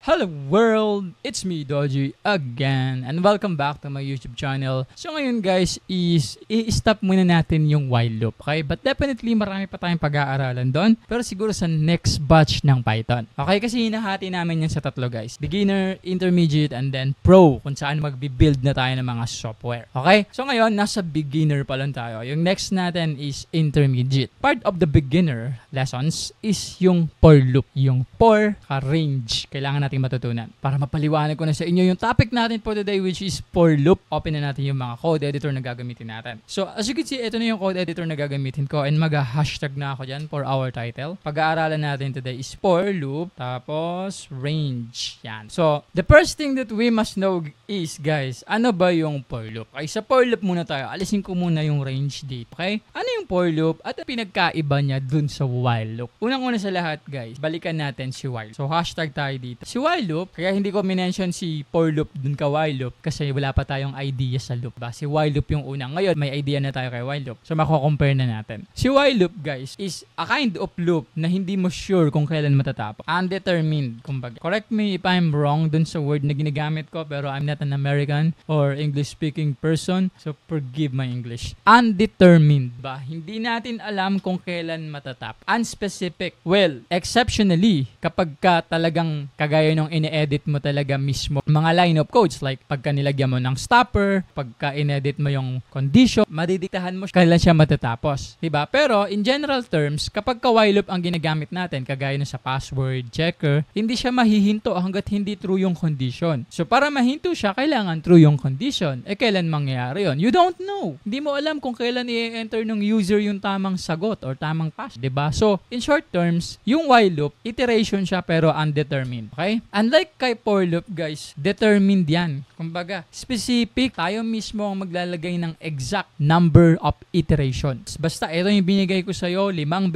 Hello world! It's me, Doji, again. And welcome back to my YouTube channel. So ngayon guys is i-stop muna natin yung while loop, okay? But definitely marami pa tayong pag-aaralan doon. Pero siguro sa next batch ng Python. Okay? Kasi hinahati namin yan sa tatlo guys. Beginner, intermediate, and then pro. Kung saan magbi-build na tayo ng mga software. Okay? So ngayon, nasa beginner pa lang tayo. Yung next natin is intermediate. Part of the beginner lessons is yung for loop. Yung for range. Kailangan natin matutunan. Para mapaliwanag ko na sa inyo yung topic natin for today, which is for loop. Open na natin yung mga code editor na gagamitin natin. So as you can see, ito na yung code editor na gagamitin ko and mag-hashtag na ako dyan for our title. Pag-aaralan natin today is for loop, tapos range. Yan. So the first thing that we must know is, guys, ano ba yung for loop? Okay, sa for loop muna tayo. Alisin ko muna yung range dito. Okay? Ano yung for loop at pinagkaiba niya dun sa while loop? Unang-una sa lahat, guys, balikan natin si while. So hashtag tayo dito. Si while loop, kaya hindi ko minention si for loop dun ka while loop kasi wala pa tayong idea sa loop ba. Si while loop yung unang. Ngayon, may idea na tayo kay while loop. So mako-compare na natin. Si while loop, guys, is a kind of loop na hindi mo sure kung kailan matatapos. Undetermined, kumbaga. Correct me if I'm wrong dun sa word na ginagamit ko, pero I'm not an American or English-speaking person, so forgive my English. Undetermined ba? Hindi natin alam kung kailan matatapos. Unspecific. Well, exceptionally, kapag ka talagang kagaya nung ine-edit mo talaga mismo mga line of codes, like pagka nilagyan mo ng stopper, pagka in-edit mo yung condition, madidiktahan mo kailan siya matatapos. Diba? Pero in general terms, kapag ka while loop ang ginagamit natin, kagaya na sa password checker, hindi siya mahihinto hanggat hindi true yung condition. So para mahinto siya, kailangan true yung condition. Kailan mangyayari yun? You don't know. Hindi mo alam kung kailan i-enter ng user yung tamang sagot or tamang pass. Diba? So in short terms, yung while loop, iteration siya pero undetermined. Okay? Unlike kay for loop, guys, determined yan. Kumbaga, specific. Tayo mismo ang maglalagay ng exact number of iterations. Basta, ito yung binigay ko sa'yo, 5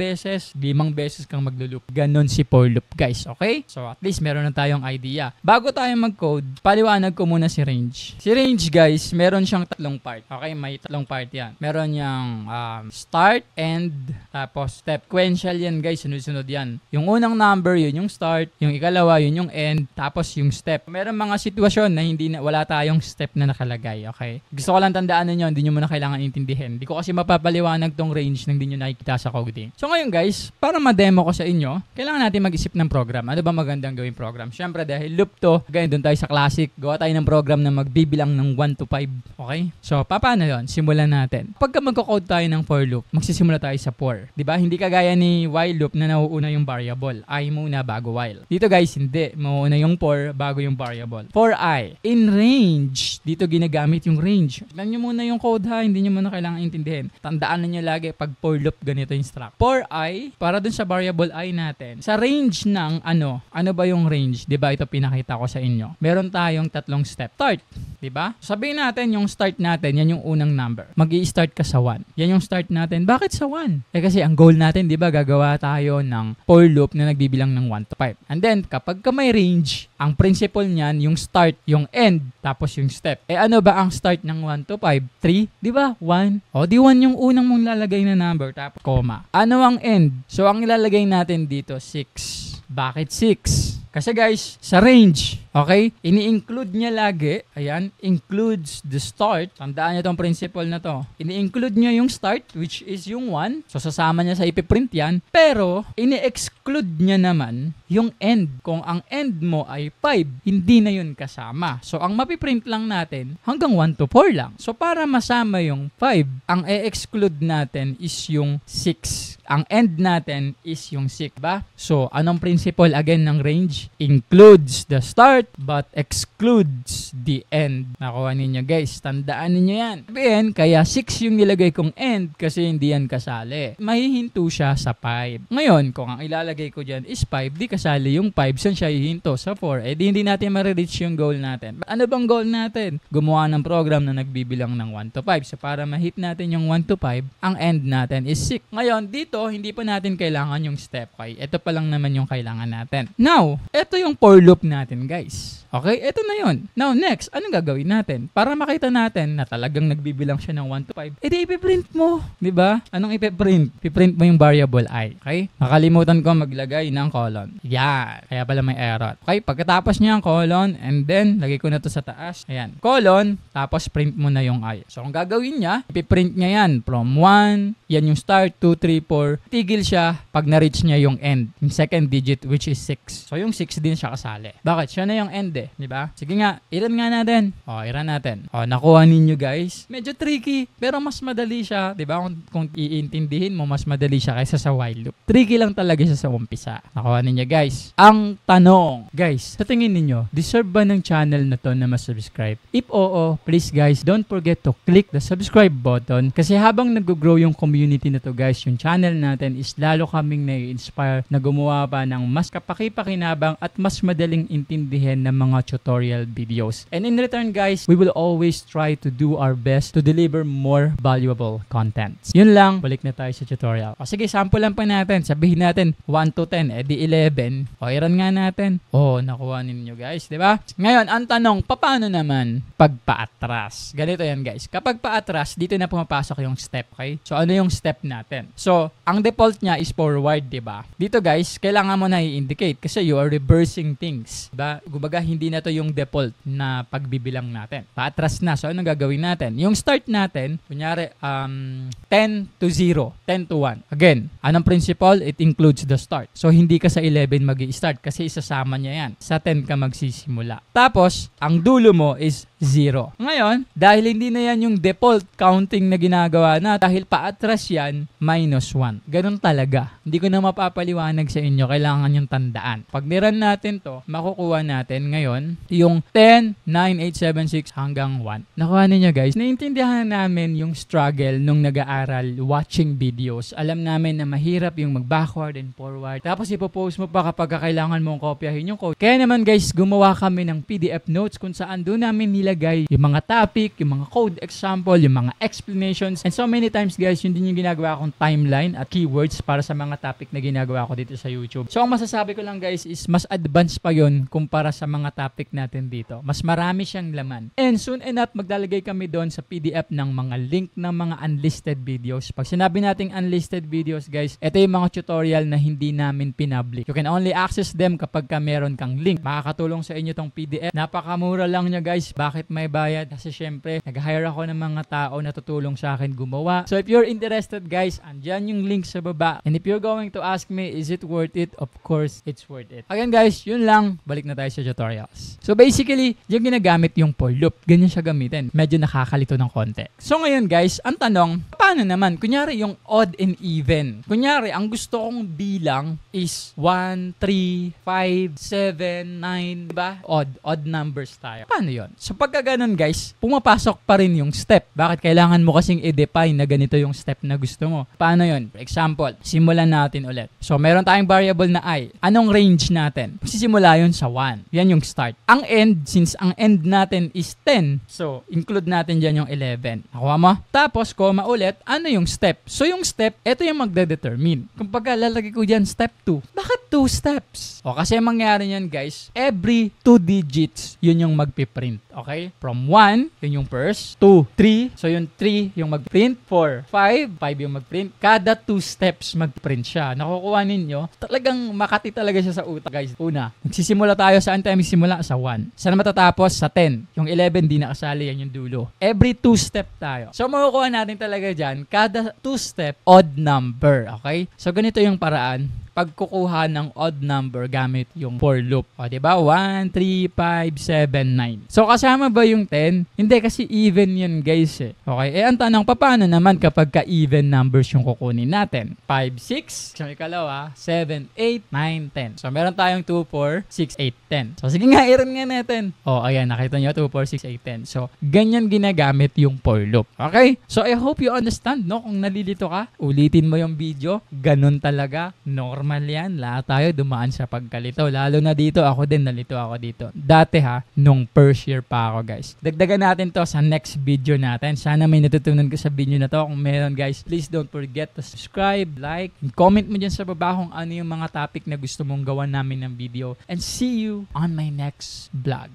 beses kang maglulup. Ganon si for loop, guys. Okay? So, at least meron na tayong idea. Bago tayo mag-code, paliwanag ko muna si range. Si range, guys, meron siyang tatlong part. Okay? May tatlong part yan. Meron niyang start, end, tapos step. Sequential yan, guys. Sunod-sunod yan. Yung unang number, yun yung start. Yung ikalawa, yun yung end. Tapos yung step. Meron mga sitwasyon na wala tayong step na nakalagay. Okay? Gusto ko lang tandaan ninyo, hindi nyo muna kailangan intindihin. Hindi ko kasi mapapaliwanag tong range nang hindi nyo nakikita sa coding. So ngayon guys, para ma-demo ko sa inyo, kailangan natin mag-isip ng program. Ano ba magandang gawing program? Siyempre dahil loop to, ganyan doon tayo sa classic, gawa tayo ng program na magbibilang ng 1 to 5. Okay? So paano yun? Simulan natin. Pagka magko-code tayo ng for loop, magsisimula tayo sa for. Diba? Hindi kagaya ni while loop na nauuna yung variable. I muna bago while. Dito guys, hindi. Mauuna yung for bago yung variable. For I. In range, dito ginagamit yung range. Tignan nyo muna yung code ha, hindi nyo muna kailangan intindihin. Tandaan nyo lagi, pag for loop, ganito yung struct. For I, para dun sa variable I natin, sa range ng ano ba yung range? Diba ito pinakita ko sa inyo. Meron tayong tatlong step. Start, diba? Sabihin natin yung start natin, yan yung unang number. Mag-i-start ka sa 1. Yan yung start natin. Bakit sa 1? Kasi ang goal natin, diba, gagawa tayo ng for loop na nagbibilang ng 1 to 5. And then, kapag ka may range, ang principle niyan, yung start, yung end, tapos yung step. Ano ba ang start ng 1 to 5? 3? Di ba? 1. O, di 1 yung unang mong lalagay na number, tapos comma. Ano ang end? So, ang ilalagay natin dito, 6. Bakit 6? Kasi guys, sa range, okay, ini-include niya lagi, ayan, includes the start. Tandaan niyo tong principle na to. Ini-include niya yung start, which is yung 1. So, sasama niya sa ipiprint yan. Pero, ini-exclude niya naman yung end. Kung ang end mo ay 5, hindi na yun kasama. So, ang mapiprint lang natin, hanggang 1 to 4 lang. So, para masama yung 5, ang e-exclude natin is yung 6. Ang end natin is yung 6, ba? So, anong principle again ng range? Includes the start but excludes the end. Nakuha ninyo guys, tandaan ninyo yan. Sabihin, kaya 6 yung nilagay kong end kasi hindi yan kasali. Mahihinto siya sa 5. Ngayon, kung ang ilalagay ko dyan is 5, di kasali yung 5, saan siya hihinto? Sa 4. Di hindi natin ma-reach yung goal natin. Ano bang goal natin? Gumawa ng program na nagbibilang ng 1 to 5. So, para ma-hit natin yung 1 to 5, ang end natin is 6. Ngayon, dito, hindi pa natin kailangan yung step. Okay? Ito pa lang naman yung kailangan natin. Now, ito yung for loop natin, guys. Okay, ito na yun. Now, next, anong gagawin natin? Para makita natin na talagang nagbibilang siya ng 1 to 5, edi ipiprint mo. Diba? Anong ipiprint? Ipiprint mo yung variable I. Okay? Nakalimutan ko maglagay ng colon. Yan. Kaya pala may error. Okay, pagkatapos niya ang colon, and then, lagay ko na to sa taas. Ayan. Colon, tapos print mo na yung I. So, kung gagawin niya, ipiprint niya yan from 1, yan yung start, 2, 3, 4. Tigil siya pag na-reach niya yung end. Yung second digit, which is 6. So, yung 6 din siya kasali. Bakit? Siya na yung end eh. Diba? Sige nga, iran nga natin. Iran natin. Nakuha ninyo guys. Medyo tricky, pero mas madali siya. Diba? Kung iintindihin mo, mas madali siya kaysa sa while loop. Tricky lang talaga siya sa umpisa. Nakuha ninyo guys. Ang tanong, guys, sa tingin ninyo, deserve ba ng channel na to na mas-subscribe? If oo, please guys, don't forget to click the subscribe button kasi habang nag-grow yung community na to guys, yung channel natin is lalo kaming na-inspire na gumawa pa ng mas kapaki-pakinabang at mas madaling intindihin ng mga tutorial videos. And in return guys, we will always try to do our best to deliver more valuable contents. Yun lang, balik na tayo sa tutorial. Sige, sample lang pa natin. Sabihin natin 1 to 10, edi 11. Iran nga natin. Nakuha ninyo guys, di ba? Ngayon, ang tanong, paano naman pagpaatras? Ganito yan guys. Kapag paatras, dito na pumapasok yung step, okay? So, ano yung step natin? So, ang default niya is forward, di ba? Dito guys, kailangan mo na i-indicate kasi you are reversing things. Diba? Kumbaga, hindi na to yung default na pagbibilang natin. Paatras na. So, anong gagawin natin? Yung start natin, kunyari, 10 to 0, 10 to 1. Again, anong principle? It includes the start. So, hindi ka sa 11 mag-i-start kasi isasama niya yan. Sa 10 ka magsisimula. Tapos, ang dulo mo is 0. Ngayon, dahil hindi na yan yung default counting na ginagawa na, dahil paatras yan, -1. Ganun talaga. Hindi ko na mapapaliwanag sa inyo. Kailangan yung tandaan. Pag niran natin to, makukuha natin ngayon yung 10, 9, 8, 7, 6 hanggang 1. Nakuha ninyo guys. Naintindihan namin yung struggle nung nag-aaral watching videos. Alam namin na mahirap yung mag-backward and forward. Tapos ipopost mo pa kapag kailangan mong kopyahin yung code. Kaya naman guys, gumawa kami ng PDF notes kung saan doon namin nilagay yung mga topic, yung mga code example, yung mga explanations. And so many times guys, yun din yung ginagawa kong timeline at keywords para sa mga topic na ginagawa ko dito sa YouTube. So ang masasabi ko lang guys is mas advanced pa yun kumpara sa mga topic natin dito. Mas marami siyang laman. And soon enough, maglalagay kami doon sa PDF ng mga link ng mga unlisted videos. Pag sinabi nating unlisted videos guys, ito yung mga tutorial na hindi namin pinpublic. You can only access them kapag meron kang link. Makakatulong sa inyo tong PDF. Napakamura lang niya guys. Bakit may bayad? Kasi syempre, nag-hire ako ng mga tao na tutulong sa akin gumawa. So if you're interested guys, andyan yung link sa baba. And if you're going to ask me, is it worth it? Of course, it's worth it. Again guys, yun lang. Balik na tayo sa tutorials. So basically, yung ginagamit yung for loop. Ganyan siya gamitin. Medyo nakakalito ng konti. So ngayon guys, ang tanong, paano naman? Kunyari yung odd and even. Kunyari, ang gusto kong bilang is 1, 3, 5, 7, 9, diba? Odd numbers tayo. Paano yun? So pagka ganun guys, pumapasok pa rin yung step. Bakit kailangan mo kasing i-define na ganito yung step na gusto mo? Paano yun? For example, simulan natin ulit. So meron tayong variable na I. Anong range natin? Sisimula yun sa 1. Yan yung start. Ang end, since ang end natin is 10, so include natin dyan yung 11. Nakuha mo? Tapos, comma ulit, ano yung step? So yung step, ito yung magde-determine. Kung pagka lalagay ko dyan, step 2. Bakit 2 steps? O kasi mangyari niyan guys, every 2 digits, yun yung magpiprint. Okay? From 1, yun yung first. 2, 3. So yung 3 yung magprint. 4, 5. 5 yung magprint. Kada 2 steps magprint siya. Nakukuha ninyo, talagang makati talaga siya sa utak guys. Una, magsisimula tayo, saan tayo magsimula? Sa 1. Saan matatapos? Sa 10. Yung 11 di nakasali, yan yung dulo. Every 2 step tayo. So makukuha natin talaga dyan, kada 2 step, odd number. Okay? So ganito yung paraan pagkukuha ng odd number gamit yung for loop. O, diba? 1, 3, 5, 7, 9. So, kasama ba yung 10? Hindi, kasi even yun, guys, eh. Okay? Ang tanong, paano naman kapag ka-even numbers yung kukunin natin? 5, 6, so ikalawa, 7, 8, 9, 10. So, meron tayong 2, 4, 6, 8, 10. So, sige nga, i-run nga natin. O, ayan, nakita nyo, 2, 4, 6, 8, 10. So, ganyan ginagamit yung for loop. Okay? So, I hope you understand, no? Kung nalilito ka, ulitin mo yung video. Ganun talaga. No normal yan. Lahat tayo dumaan sa pagkalito. Lalo na dito, ako din, nalito ako dito. Dati nung first year pa ako guys. Dagdagan natin to sa next video natin. Sana may natutunan ko sa video na to. Kung meron guys, please don't forget to subscribe, like, and comment mo dyan sa baba kung ano yung mga topic na gusto mong gawan namin ng video. And see you on my next vlog.